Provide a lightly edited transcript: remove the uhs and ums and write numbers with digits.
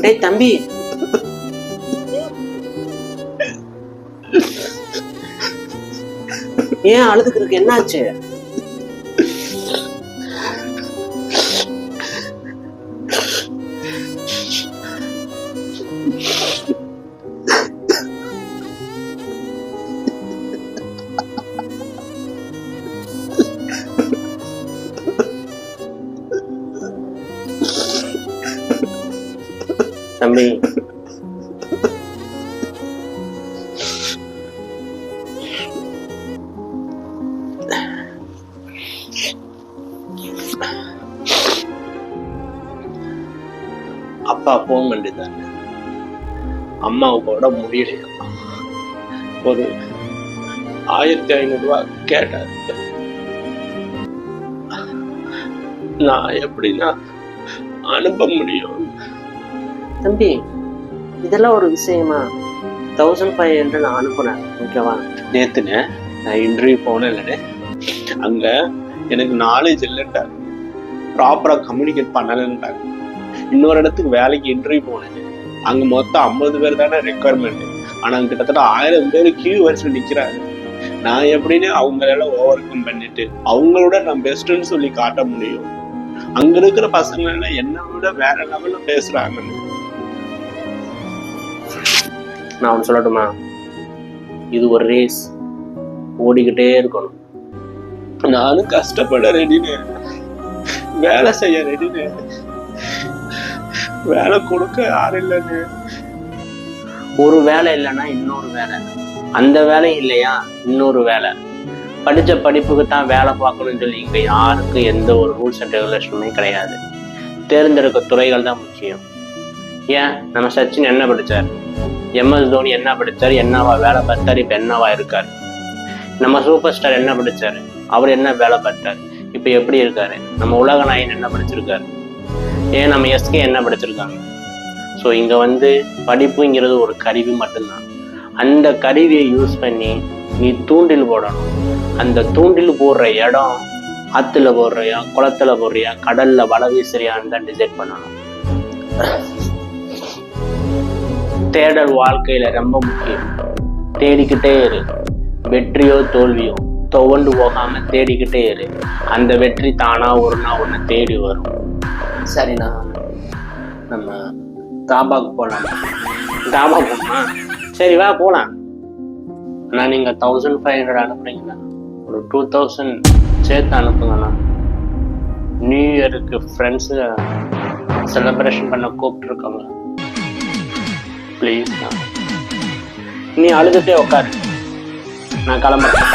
டேய் தம்பி, ஏன் அழுதுக்கு இருக்கு? என்னாச்சு? தம்பி, அப்பா போன் பண்ணிட்டாங்க. அம்மாவோட முடியலையா, ஒரு 1500 ரூபாய் கேட்டாரு. நான் எப்படின்னா அனுப்ப முடியும்? தம்பி, இதெல்லாம் ஒரு விஷயமா? 1500 நான் அனுப்புனேன், ஓகேவா? நேத்துன்னு நான் இன்டர்வியூ போனேன் இல்லைன்னு, அங்க எனக்கு நாலேஜ் இல்லைன்ட்டாங்க, ப்ராப்பரா கம்யூனிகேட் பண்ணலன்ட்டாங்க. இன்னொரு இடத்துக்கு வேலைக்கு இன்டர்வியூ போனேன், அங்க மொத்தம் 50 பேர் தானே ரெக்குவயர்மெண்ட், ஆனா கிட்டத்தட்ட 1000 பேர் கியூ வரிசையில் நிக்கிறாங்க. நான் எப்படின்னு அவங்களெல்லாம் ஓவர் கம் பண்ணிட்டு அவங்களோட நான் பெஸ்ட்ன்னு சொல்லி காட்ட முடியும்? அங்க இருக்கிற பசங்க எல்லாம் என்னை விட வேற லெவல்ல பேசுறாங்கன்னு. நான் ஒன்று சொல்லட்டுமா? இது ஒரு ரேஸ், ஓடிக்கிட்டே இருக்கணும். நானும் கஷ்டப்பட ரெடின்னு, வேலை செய்ய ரெடின்னு, வேலை கொடுக்க யாரும் இல்லைன்னு. ஒரு வேலை இல்லைன்னா இன்னொரு வேலை, அந்த வேலை இல்லையா இன்னொரு வேலை. படித்த படிப்புக்கு தான் வேலை பார்க்கணும்னு சொல்லி இங்கே யாருக்கும் எந்த ஒரு ரூல்ஸ் அண்ட் ரெகுலேஷனுமே கிடையாது. தேர்ந்தெடுக்க துறைகள் தான் முக்கியம். ஏன் நம்ம சச்சின் என்ன படித்தார், எம்எஸ் தோனி என்ன படித்தார், என்னவா வேலை பார்த்தார், இப்போ என்னவா இருக்கார். நம்ம சூப்பர் ஸ்டார் என்ன படித்தார், அவர் என்ன வேலை பார்த்தார், இப்போ எப்படி இருக்காரு. நம்ம உலக நாயன் என்ன படிச்சிருக்காரு, ஏன் நம்ம எஸ்கே என்ன படிச்சிருக்காங்க. ஸோ இங்கே படிப்புங்கிறது ஒரு கருவி மட்டும்தான். அந்த கருவியை யூஸ் பண்ணி நீ தூண்டில் போடணும். அந்த தூண்டில் போடுற இடம் ஆற்றுல போடுறியா, குளத்துல போடுறியா, கடல்ல வலை வீசுறியான்னு தான் டிசைட் பண்ணணும். தேடல் வாழ்க்கையில ரொம்ப முக்கியம். தேடிக்கிட்டே இரு, வெற்றியோ தோல்வியோ துவண்டு போகாம தேடிக்கிட்டே இரு. அந்த வெற்றி தானா ஒரு நாள் ஒன்று தேடி வரும். சரிண்ணா, நம்ம தாபாக்கு போகலாம். தாபா போகணுமா? சரி வா போகலாம். ஆனால் நீங்கள் 1500 அனுப்புறீங்களா? ஒரு 2000 சேர்த்து அனுப்புங்கண்ணா. நியூ இயருக்கு ஃப்ரெண்ட்ஸு செலிப்ரேஷன் பண்ண கூப்பிட்டுருக்காங்க. ப்ளீஸ், நீ அழுதுகிட்டே உட்காரு, நான் கிளம்புறேன்.